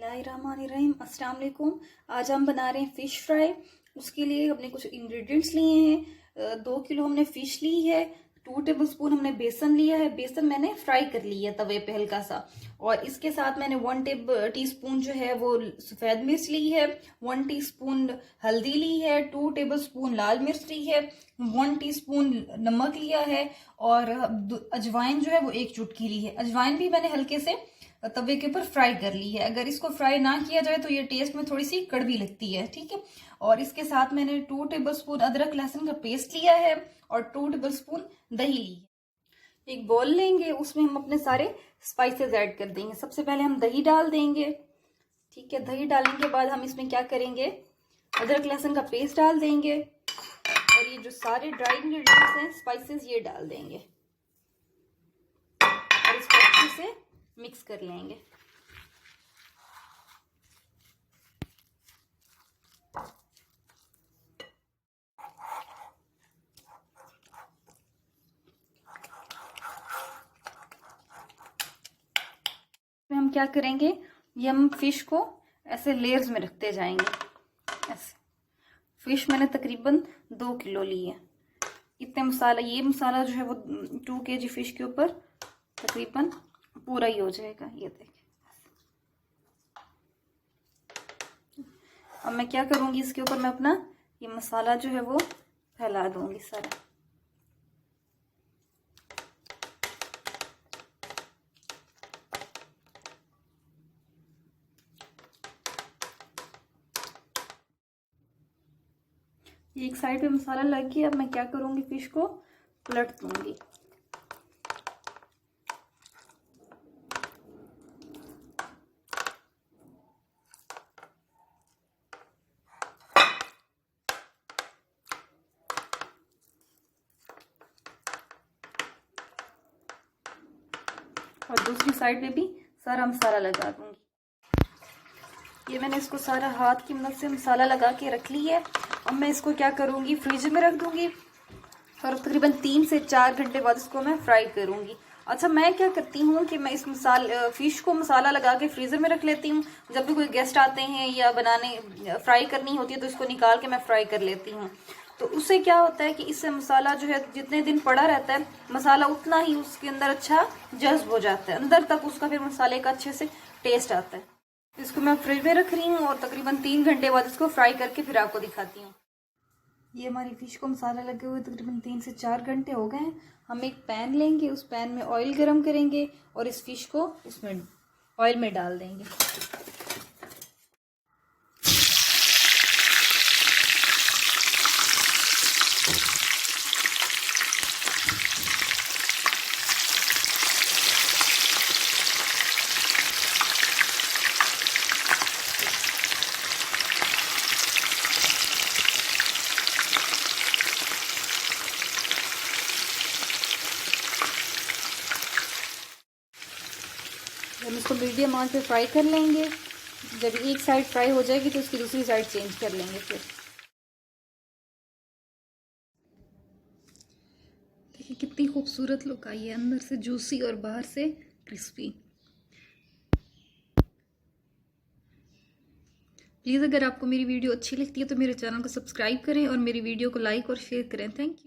बिस्मिल्लाहिर्रहमानिर्रहीम। अस्सलाम वालेकुम। आज हम बना रहे हैं फ़िश फ्राई। उसके लिए हमने कुछ इंग्रेडिएंट्स लिए हैं। 2 किलो हमने फ़िश ली है। 2 टेबलस्पून हमने बेसन लिया है। बेसन मैंने फ्राई कर लिया है तवे पे हल्का सा। और इसके साथ मैंने 1 टीस्पून जो है वो सफ़ेद मिर्च ली है, 1 टीस्पून हल्दी ली है, 2 टेबलस्पून लाल मिर्च ली है, 1 टीस्पून नमक लिया है और अजवाइन जो है वो 1 चुटकी ली है। अजवाइन भी मैंने हल्के से तवे के ऊपर फ्राई कर ली है। अगर इसको फ्राई ना किया जाए तो ये टेस्ट में थोड़ी सी कड़वी लगती है, ठीक है। और इसके साथ मैंने 2 टेबलस्पून अदरक लहसुन का पेस्ट लिया है और 2 टेबलस्पून दही ली है। एक बॉल लेंगे, उसमें हम अपने सारे स्पाइसेस ऐड कर देंगे। सबसे पहले हम दही डाल देंगे, ठीक है। दही डालने के बाद हम इसमें क्या करेंगे, अदरक लहसुन का पेस्ट डाल देंगे और ये जो सारे ड्राई इंग्रेडिएंट्स हैं स्पाइसेस ये डाल देंगे और इसको अच्छे से मिक्स कर लेंगे। हम क्या करेंगे, ये हम फिश को ऐसे लेयर्स में रखते जाएंगे। ऐसे फिश मैंने तकरीबन 2 किलो ली है। इतने मसाला, ये मसाला जो है वो 2 kg फिश के ऊपर तकरीबन पूरा ही हो जाएगा। ये देखिए। अब मैं क्या करूंगी, इसके ऊपर मैं अपना ये मसाला जो है वो फैला दूंगी सारा। एक साइड पे मसाला लग गया। अब मैं क्या करूंगी, फिश को पलट दूंगी। और दूसरी साइड पे भी सारा मसाला लगा दूंगी। ये मैंने इसको सारा हाथ की मदद से मसाला लगा के रख ली है। अब मैं इसको क्या करूंगी, फ्रीजर में रख दूंगी और तकरीबन 3 से 4 घंटे बाद इसको मैं फ्राई करूंगी। अच्छा, मैं क्या करती हूँ कि मैं इस फिश को मसाला लगा के फ्रीजर में रख लेती हूँ। जब भी कोई गेस्ट आते हैं या फ्राई करनी होती है तो इसको निकाल के मैं फ्राई कर लेती हूँ। तो उससे क्या होता है कि इससे मसाला जो है जितने दिन पड़ा रहता है मसाला उतना ही उसके अंदर अच्छा जज्ब हो जाता है, अंदर तक उसका फिर मसाले का अच्छे से टेस्ट आता है। इसको मैं फ्रिज में रख रही हूँ और तकरीबन 3 घंटे बाद इसको फ्राई करके फिर आपको दिखाती हूँ। ये हमारी फिश को मसाला लगे हुए तकरीबन 3 से 4 घंटे हो गए हैं। हम एक पैन लेंगे, उस पैन में ऑयल गरम करेंगे और इस फिश को उसमें ऑयल में डाल देंगे। हम इसको मीडियम आंच पे फ्राई कर लेंगे। जब एक साइड फ्राई हो जाएगी तो उसकी दूसरी साइड चेंज कर लेंगे। फिर देखिए कितनी खूबसूरत लुक आई है, अंदर से जूसी और बाहर से क्रिस्पी। प्लीज़ अगर आपको मेरी वीडियो अच्छी लगती है तो मेरे चैनल को सब्सक्राइब करें और मेरी वीडियो को लाइक और शेयर करें। Thank you.